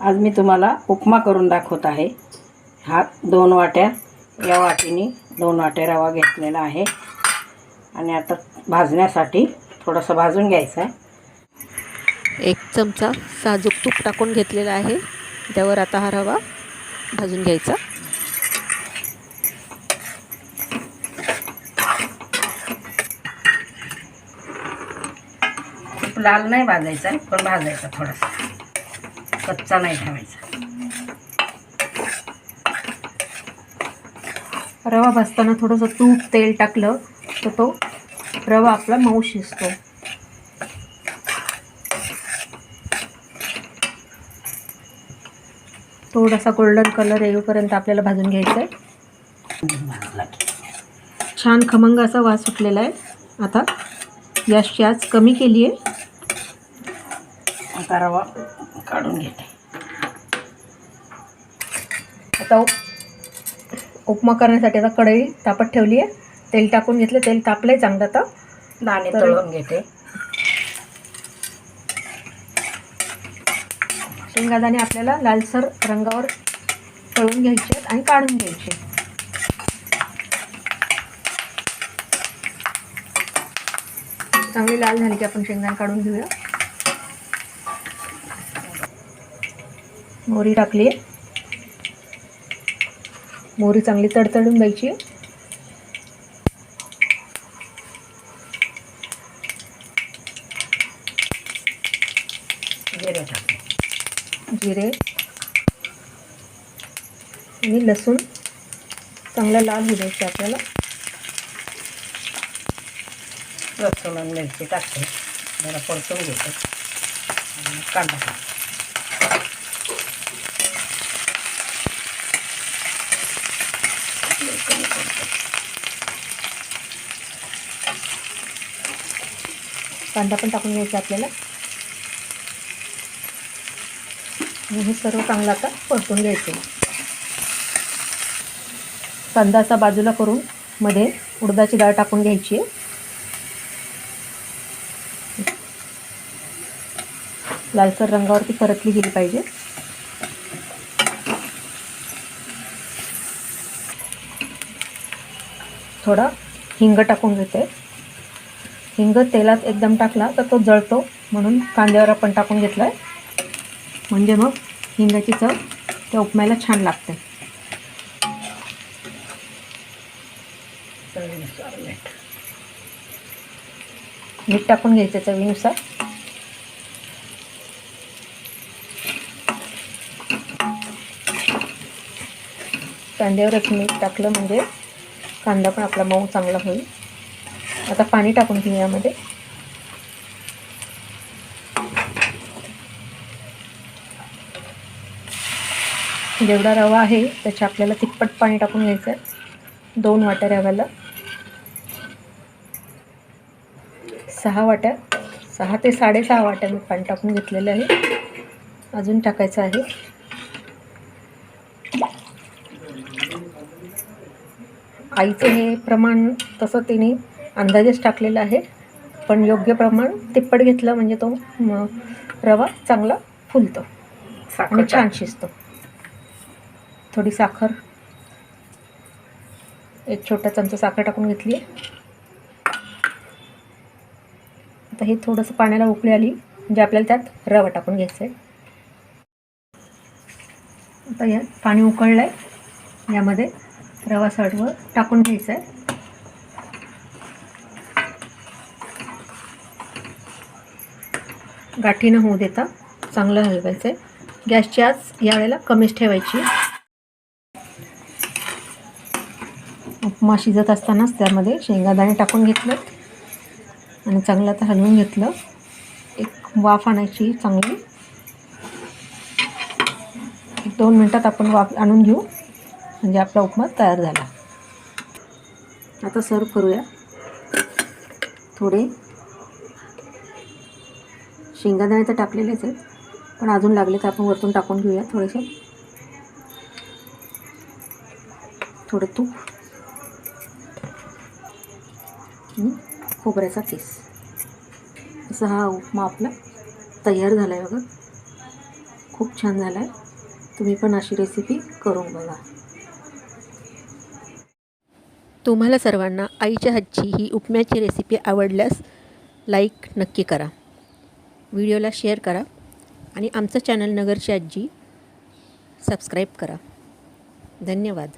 आज मी तुम्हाला उपमा करून दाखवत आहे। हा 2 वाट्या, या वाटीने 2 वाट्या रवा घेतलेला आहे आणि आता भाजण्यासाठी थोडंसं भाजून घ्यायचं आहे। 1 चमचा साजूक तूप टाकून घेतलेला आहे। त्यावर आता हा रवा भाजून घ्यायचा। खूप लाल नाही भाजायचा, पण भाजायचा थोडासा, कच्चा नाही ठेवायचा। रवा भाजताना थोडंसं तूप तेल टाकलं तर तो रवा आपला मऊ शिजतो। थोडासा गोल्डन कलर येईपर्यंत आपल्याला भाजून घ्यायचं आहे। छान खमंग असा वास सुटलेला आहे। आता गॅसची आच कमी केली आहे। आता रवा काढून घेते। आता उपमा करण्यासाठी आता कढई तापत ठेवली आहे। तेल टाकून घेतलं, तेल तापलंय चांगलं। आता दाणे तळून घेते। शेंगादाणे आपल्याला लालसर रंगावर तळून घ्यायचे आणि काढून घ्यायचे। चांगली लाल झाली की आपण शेंगदाणे काढून घेऊया। मोहरी टाकली आहे। मोहरी चांगली तडतडून घ्यायची। जिरे टाकले, जिरे आणि लसूण चांगला लाल होऊ द्यायचे आपल्याला। लसूण आणि मिरची टाकते, जरा परतून घेते आणि कांदा टाकते। कांदा पण टाकून घ्यायचा आपल्याला आणि हे सर्व चांगलं आता परतून घ्यायचे। कांदा असा बाजूला करून मध्ये उडदाची डाळ टाकून घ्यायची। लालसर रंगावरती परतली गेली पाहिजे। थोडा हिंग टाकून घेते। हिंग तेलात एकदम टाकला तर तो जळतो, म्हणून कांद्यावर आपण टाकून घेतलाय, म्हणजे मग हिंगाची चव त्या उपम्याला छान लागते। मीठ टाकून घ्यायचं चवीनुसार। कांद्यावरच मीठ टाकलं म्हणजे कांदा पण आपला मऊ चांगला होईल। आता पाणी टाकून घेऊ यामध्ये। जेवढा रवा आहे त्याच्या आपल्याला तिप्पट पाणी टाकून घ्यायचं आहे। 2 वाट्या रव्याला 6 वाट्या, 6 ते 6.5 वाट्या मी पाणी टाकून घेतलेलं आहे। अजून टाकायचं आहे। आईचं हे प्रमाण तसं तिने अंदाजेच टाकलेलं आहे, पण योग्य प्रमाण तिप्पट घेतलं म्हणजे तो रवा चांगला फुलतो आणि छान शिजतो। थोडी साखर, 1 छोटा चमचा साखर टाकून घेतली। आता हे थोडंसं पाण्याला उकळी आली म्हणजे आपल्याला त्यात रवा टाकून घ्यायचा आहे। आता यात पाणी उकळलं आहे, यामध्ये रवा सर्व टाकून घ्यायचा आहे। गाठी न होऊ देता चांगलं हलवायचं आहे। गॅसची आच यावेळेला कमीच ठेवायची। उपमा शिजत असतानाच त्यामध्ये शेंगादाणे टाकून घेतले आणि चांगलं आता हलवून घेतलं। एक वाफ आणायची चांगली, 1-2 मिनटात आपण वाफ आणून घेऊ म्हणजे आपला उपमा तयार झाला। आता सर्व करूया। थोडे शेंगादाणे तर टाकलेलेच आहेत, पण अजून लागले तर आपण वरतून टाकून घेऊया। थोडेसे थोडं तूप, खोबऱ्याचा किस। असा हा उपमा आपला तयार झाला आहे बघा। खूप छान झाला आहे. तुम्ही पण अशी रेसिपी करून बघा. तुम्हाला सर्वांना आईच्या हातची ही उपम्याची रेसिपी आवडल्यास लाईक नक्की करा, व्हिडिओला शेअर करा आणि आमचं चॅनल नगरची आजी सबस्क्राईब करा. धन्यवाद.